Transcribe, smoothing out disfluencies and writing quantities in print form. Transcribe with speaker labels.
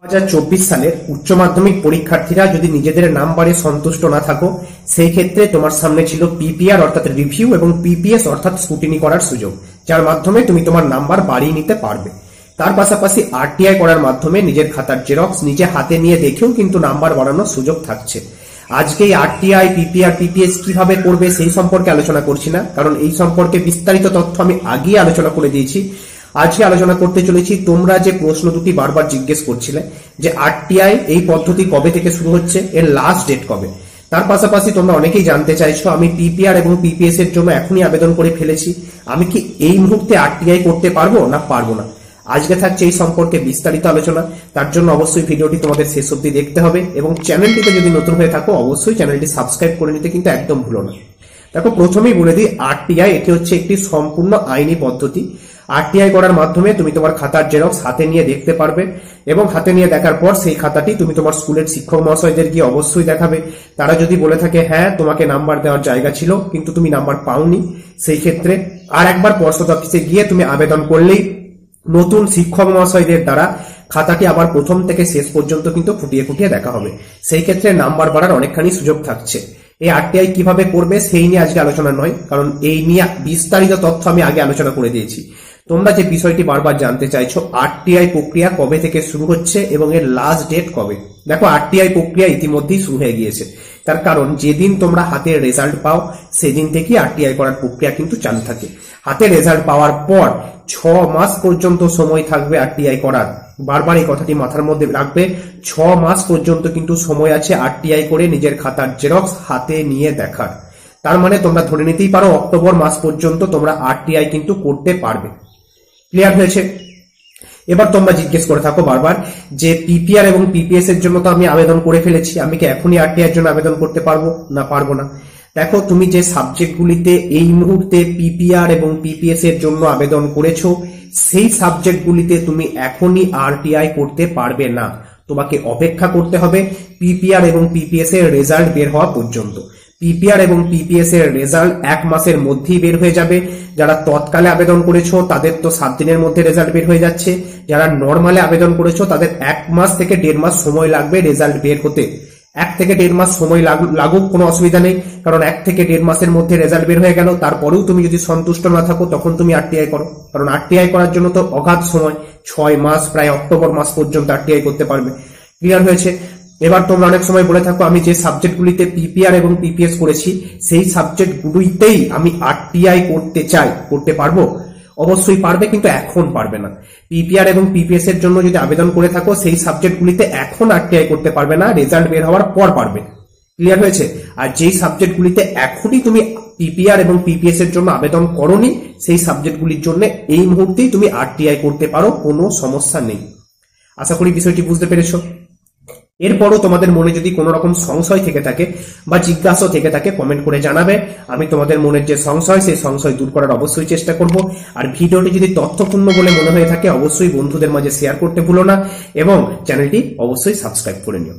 Speaker 1: 2024 সালের উচ্চ মাধ্যমিক পরীক্ষার্থীরা যদি নিজেদের নাম্বারে সন্তুষ্ট না থাকো, সেই ক্ষেত্রে তোমার সামনে ছিল পিপিআর অর্থাৎ রিভিউ এবং পিপিএস অর্থাৎ স্ক্রুটিনি করার সুযোগ, যার মাধ্যমে তুমি তোমার নাম্বার বাড়িয়ে নিতে পারবে। তার পাশাপাশি আরটিআই করার মাধ্যমে নিজের খাতার জেরক্স নিজে হাতে নিয়ে দেখেও কিন্তু নাম্বার বাড়ানোর সুযোগ থাকছে। আজকে এই আরটিআই, পিপিআর, পিপিএস কিভাবে করবে সেই সম্পর্কে আলোচনা করছি না, কারণ এই সম্পর্কে বিস্তারিত তথ্য আমি আগেই আলোচনা করে দিয়েছি। আজকে আলোচনা করতে চলেছি তোমরা যে প্রশ্ন দুটি বারবার জিজ্ঞেস করছিলে যে আরটিআই এই পদ্ধতি কবে থেকে শুরু হচ্ছে, এর লাস্ট ডেট কবে। তার পাশাপাশি তোমরা অনেকেই জানতে চাইছো আমি পিপিআর এবং পিপিএস এর জন্য এখনই আবেদন করে ফেলেছি, আমি কি এই মুহূর্তে আরটিআই করতে পারবো না পারবো না। আজকে থাকছে এই সম্পর্কে বিস্তারিত আলোচনা। তার জন্য অবশ্যই ভিডিওটি তোমাদের শেষ অবধি দেখতে হবে এবং চ্যানেলটিতে যদি নতুন হয়ে থাকো অবশ্যই চ্যানেলটি সাবস্ক্রাইব করে নিতে কিন্তু একদম ভুলো না। দেখো, প্রথমেই বলে দিই আরটিআই এটি হচ্ছে একটি সম্পূর্ণ আইনি পদ্ধতি। আরটিআই করার মাধ্যমে তুমি তোমার খাতার জেরক্স হাতে নিয়ে দেখতে পারবে এবং হাতে নিয়ে দেখার পর সেই খাতাটি তুমি তোমার স্কুলের শিক্ষক মহাশয়দের গিয়ে অবশ্যই দেখাবে। তারা যদি বলে থাকে হ্যাঁ তোমাকে নাম্বার দেওয়ার জায়গা ছিল কিন্তু তুমি নাম্বার পাওনি, সেই ক্ষেত্রে আর একবার পর্ষদ অফিসে গিয়ে তুমি আবেদন করলেই নতুন শিক্ষক মহাশয়দের দ্বারা খাতাটি আবার প্রথম থেকে শেষ পর্যন্ত কিন্তু ফুটিয়ে ফুটিয়ে দেখা হবে। সেই ক্ষেত্রে নাম্বার বাড়ার অনেকখানি সুযোগ থাকছে। এই আরটিআই কিভাবে করবে সেই নিয়ে আজকে আলোচনা নয়, কারণ এই নিয়ে বিস্তারিত তথ্য আমি আগে আলোচনা করে দিয়েছি। তোমরা যে বিষয়টি বারবার জানতে চাইছো আরটিআই প্রক্রিয়া কবে থেকে শুরু হচ্ছে এবং এর লাস্ট ডেট কবে। দেখো, আরটিআই প্রক্রিয়া ইতিমধ্যেই শুরু হয়ে গিয়েছে। তার কারণ যেদিন তোমরা হাতের রেজাল্ট পাও সেদিন থেকেই আরটিআই করার প্রক্রিয়া কিন্তু চালু থাকে। হাতে রেজাল্ট পাওয়ার পর 6 মাস পর্যন্ত সময় থাকবে আরটিআই করার। বারবার এই কথাটি মাথার মধ্যে রাখবে, 6 মাস পর্যন্ত কিন্তু সময় আছে আরটিআই করে নিজের খাতার জেরক্স হাতে নিয়ে দেখার। তার মানে তোমরা ধরে নিতেই পারো অক্টোবর মাস পর্যন্ত তোমরা আরটিআই কিন্তু করতে পারবে। ক্লিয়ার হয়েছে? এবার তোমরা জিজ্ঞেস করে থাকো বারবার যে পিপিআর এবং পিপিএস এর জন্য তো আমি আবেদন করে ফেলেছি, আমি কি এখনই আরটিআই এর জন্য আবেদন করতে পারবো না পারবো না। দেখো, তুমি যে সাবজেক্টগুলিতে এই মুহূর্তে পিপিআর এবং পিপিএস এর জন্য আবেদন করেছো সেই সাবজেক্টগুলিতে তুমি এখনই আরটিআই করতে পারবে না। তোমাকে অপেক্ষা করতে হবে পিপিআর এবং পিপিএস এর রেজাল্ট বের হওয়া পর্যন্ত। পিপিআর এবং পিপিএস এর রেজাল্ট 1 মাসের মধ্যেই বের হয়ে যাবে। যারা তৎকালে আবেদন করেছো তাদের তো 7 দিনের মধ্যে রেজাল্ট বের হয়ে যাচ্ছে। যারা নর্মালে আবেদন করেছো তাদের 1 মাস থেকে 1.5 মাস সময় লাগবে রেজাল্ট বের হতে। 1 থেকে 1.5 মাস সময় লাগুক কোনো অসুবিধা নেই, কারণ 1 থেকে 1.5 মাসের মধ্যে রেজাল্ট বের হয়ে গেল। তারপরেও তুমি যদি সন্তুষ্ট না থাকো তখন তুমি আরটিআই করো, কারণ আরটিআই করার জন্য তো অগাধ সময়, 6 মাস, প্রায় অক্টোবর মাস পর্যন্ত আরটিআই করতে পারবে। ক্লিয়ার হয়েছে? এবার তোমরা অনেক সময় বলে থাকো আমি যে সাবজেক্টগুলিতে পিপিআর এবং পিপিএস করেছি সেই সাবজেক্টগুলিতেই আমি আরটিআই করতে চাই, করতে পারবো? অবশ্যই পারবে, কিন্তু এখন পারবে না। পিপিআর এবং পিপিএস এর জন্য যদি আবেদন করে থাকো সেই সাবজেক্টগুলিতে এখন আরটিআই করতে পারবে না, রেজাল্ট বের হওয়ার পর পারবে। ক্লিয়ার হয়েছে? আর যেই সাবজেক্টগুলিতে এখনই তুমি পিপিআর এবং পিপিএস এর জন্য আবেদন করোনি সেই সাবজেক্টগুলির জন্য এই মুহূর্তেই তুমি আরটিআই করতে পারো, কোনো সমস্যা নেই। আশা করি বিষয়টি বুঝতে পেরেছো। এরপরও তোমাদের মনে যদি কোনো রকম সংশয় থেকে থাকে বা জিজ্ঞাসা থেকে থাকে কমেন্ট করে জানাবে। আমি তোমাদের মনের যে সংশয় সেই সংশয় দূর করার অবশ্যই চেষ্টা করব। আর ভিডিওটি যদি তথ্যপূর্ণ বলে মনে হয়ে থাকে অবশ্যই বন্ধুদের মাঝে শেয়ার করতে ভুলো না এবং চ্যানেলটি অবশ্যই সাবস্ক্রাইব করে নিও।